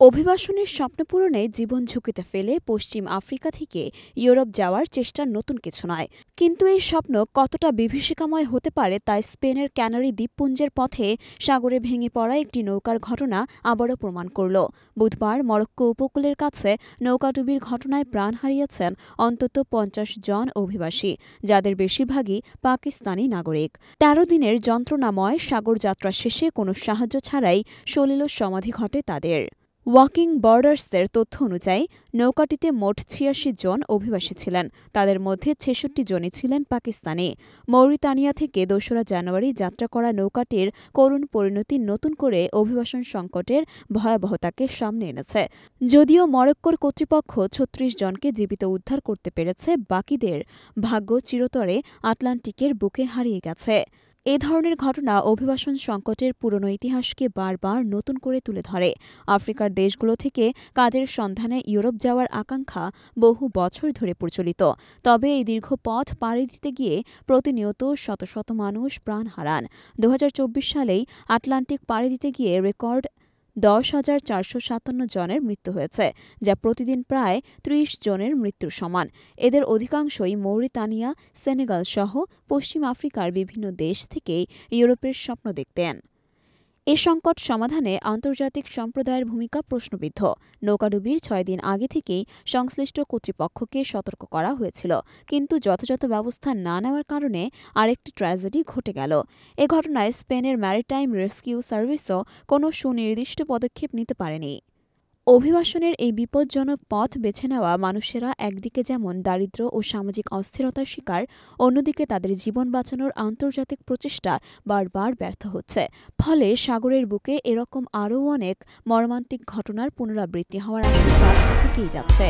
অভিবাসনের স্বপ্ন পূরণে জীবন ঝুঁকিতে ফেলে পশ্চিম আফ্রিকা থেকে ইউরোপ যাওয়ার চেষ্টা নতুন কিছু নয়। কিন্তু এই স্বপ্ন কতটা বিভীষিকাময় হতে পারে তা স্পেনের ক্যানারি দ্বীপপুঞ্জের পথে সাগরে ভেঙে পড়া একটি নৌকার ঘটনা আবারও প্রমাণ করল। বুধবার মরক্কো উপকূলের কাছে নৌকাডুবির ঘটনায় প্রাণ হারিয়েছেন অন্তত ৫০ জন অভিবাসী, যাদের বেশিরভাগই পাকিস্তানি নাগরিক। ১৩ দিনের যন্ত্রণাময় সাগরযাত্রা শেষে কোনো সাহায্য ছাড়াই সলিল সমাধি ঘটে তাদের। ওয়াকিং বর্ডার্সের তথ্য অনুযায়ী নৌকাটিতে মোট ৮৬ জন অভিবাসী ছিলেন। তাদের মধ্যে ৬৬ জনই ছিলেন পাকিস্তানি। মৌরিতানিয়া থেকে ২রা জানুয়ারি যাত্রা করা নৌকাটির করুণ পরিণতি নতুন করে অভিবাসন সংকটের ভয়াবহতাকে সামনে এনেছে। যদিও মরক্কোর কর্তৃপক্ষ ৩৬ জনকে জীবিত উদ্ধার করতে পেরেছে, বাকিদের ভাগ্য চিরতরে আটলান্টিকের বুকে হারিয়ে গেছে। এ ধরনের ঘটনা অভিবাসন সংকটের পুরনো ইতিহাসকে বারবার নতুন করে তুলে ধরে। আফ্রিকার দেশগুলো থেকে কাজের সন্ধানে ইউরোপ যাওয়ার আকাঙ্ক্ষা বহু বছর ধরে প্রচলিত। তবে এই দীর্ঘ পথ পাড়ি দিতে গিয়ে প্রতিনিয়ত শত শত মানুষ প্রাণ হারান। ২০২৪ সালেই আটলান্টিক পাড়ি দিতে গিয়ে রেকর্ড ১০,৪৫৭ জনের মৃত্যু হয়েছে, যা প্রতিদিন প্রায় ৩০ জনের মৃত্যুর সমান। এদের অধিকাংশই মৌরিতানিয়া, সেনেগাল সহ পশ্চিম আফ্রিকার বিভিন্ন দেশ থেকেই ইউরোপের স্বপ্ন দেখতেন। এ সংকট সমাধানে আন্তর্জাতিক সম্প্রদায়ের ভূমিকা প্রশ্নবিদ্ধ। নৌকাডুবির ৬ দিন আগে থেকেই সংশ্লিষ্ট কর্তৃপক্ষকে সতর্ক করা হয়েছিল, কিন্তু যথাযথ ব্যবস্থা না নেওয়ার কারণে আরেকটি ট্র্যাজেডি ঘটে গেল। এ ঘটনায় স্পেনের ম্যারিটাইম রেস্কিউ সার্ভিসও কোনো সুনির্দিষ্ট পদক্ষেপ নিতে পারেনি। অভিবাসনের এই বিপজ্জনক পথ বেছে নেওয়া মানুষেরা একদিকে যেমন দারিদ্র্য ও সামাজিক অস্থিরতার শিকার, অন্যদিকে তাদের জীবন বাঁচানোর আন্তর্জাতিক প্রচেষ্টা বারবার ব্যর্থ হচ্ছে। ফলে সাগরের বুকে এরকম আরও অনেক মর্মান্তিক ঘটনার পুনরাবৃত্তি হওয়ার আশঙ্কা থেকেই যাচ্ছে।